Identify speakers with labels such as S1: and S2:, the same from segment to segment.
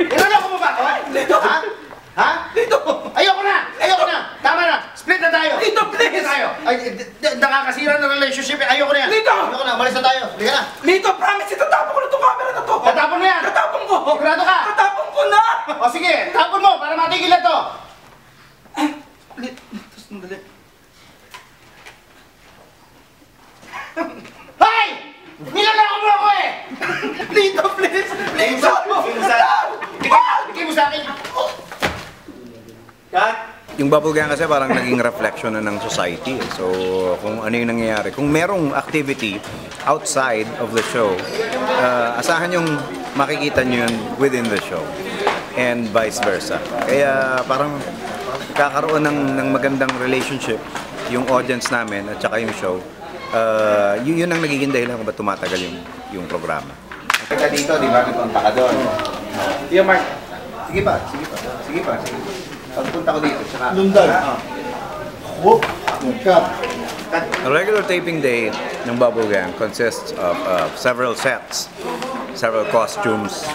S1: Inuloko mo ba ako?
S2: Lito!
S1: Ha? Ha?
S2: Lito!
S1: Ayoko na! Ayoko na! Tama na! Split na tayo!
S2: Lito, please!
S1: Split na tayo! Ay, nakakasira ng relationship. Ayoko na yan!
S2: Lito!
S1: Ayoko na! Malis na tayo! Liga na!
S2: Lito, promise, itatapon ko na itong camera na to!
S1: Tatapon mo yan!
S2: Tatapon ko!
S1: Sigurado ka?
S2: Tatapon ko na!
S1: O sige, tapon mo para matigil na to!
S2: Lito, sandali.
S1: Hay! Nilalako mo ako eh!
S2: Lito, please! Lito!
S1: Bigay mo sa akin! Cut!
S3: Yung bubble gang kasi parang naging reflection na ng society. So, kung ano yung nangyayari. Kung merong activity outside of the show, asahan yung makikita nyo yun within the show. And vice versa. Kaya parang kakaroon ng magandang relationship yung audience namin at saka yung show. Yun ang nagiging dahilan kung ba't tumatagal yung programa.
S1: Kita dito, di ba? Nagpunta ka doon.
S2: Yo, Mark.
S1: Sige pa, sige pa. Sige pa, sige pa. Pagpunta ko dito, tsaka...
S4: Lundag. Whoop! Cut.
S3: A regular taping day ng Bubble Gang consists of several sets, several costumes,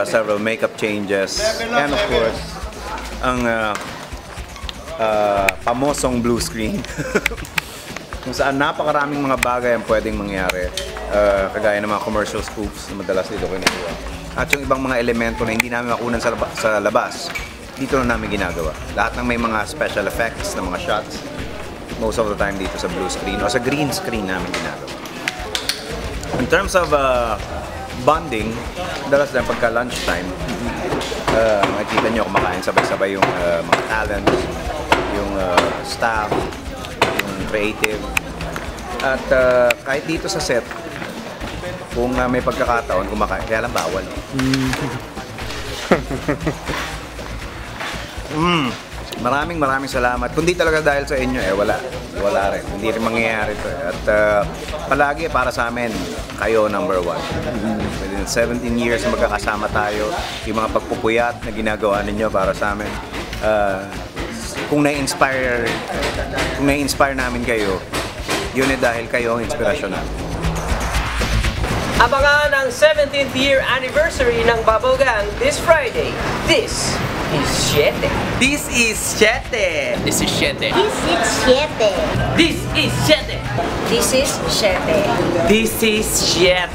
S3: several makeup changes, and of course, ang pamosong blue screen. Kung saan napakaraming mga bagay ang pwedeng mangyari, kagaya ng mga commercial scoops na madalas dito kinukuha. At yung ibang mga elemento na hindi namin makunan sa labas, dito na namin ginagawa. Lahat ng may mga special effects na mga shots, most of the time dito sa blue screen o sa green screen namin ginagawa. In terms of bonding, dalas din pagka lunchtime, makikita nyo kumakain sabay-sabay yung mga talents, yung staff, yung creative. At kahit dito sa set, kung may pagkakataon kumakain, kaya lang bawal. Maraming salamat. Kundi talaga dahil sa inyo wala rin. Hindi rin mangyayari ito. At palagi para sa amin, kayo number one. Within 17 years na magkakasama tayo, yung mga pagpupuyat na ginagawa ninyo para sa amin, kung na-inspire namin kayo, yun dahil kayo ang inspirasyon namin.
S5: Abangan ang 17th year anniversary ng Bubble Gang this Friday. This is 7.
S2: This is 7.
S5: This is 7.
S6: This is 7.
S5: This is 7.
S6: This is 7.
S5: This is 7.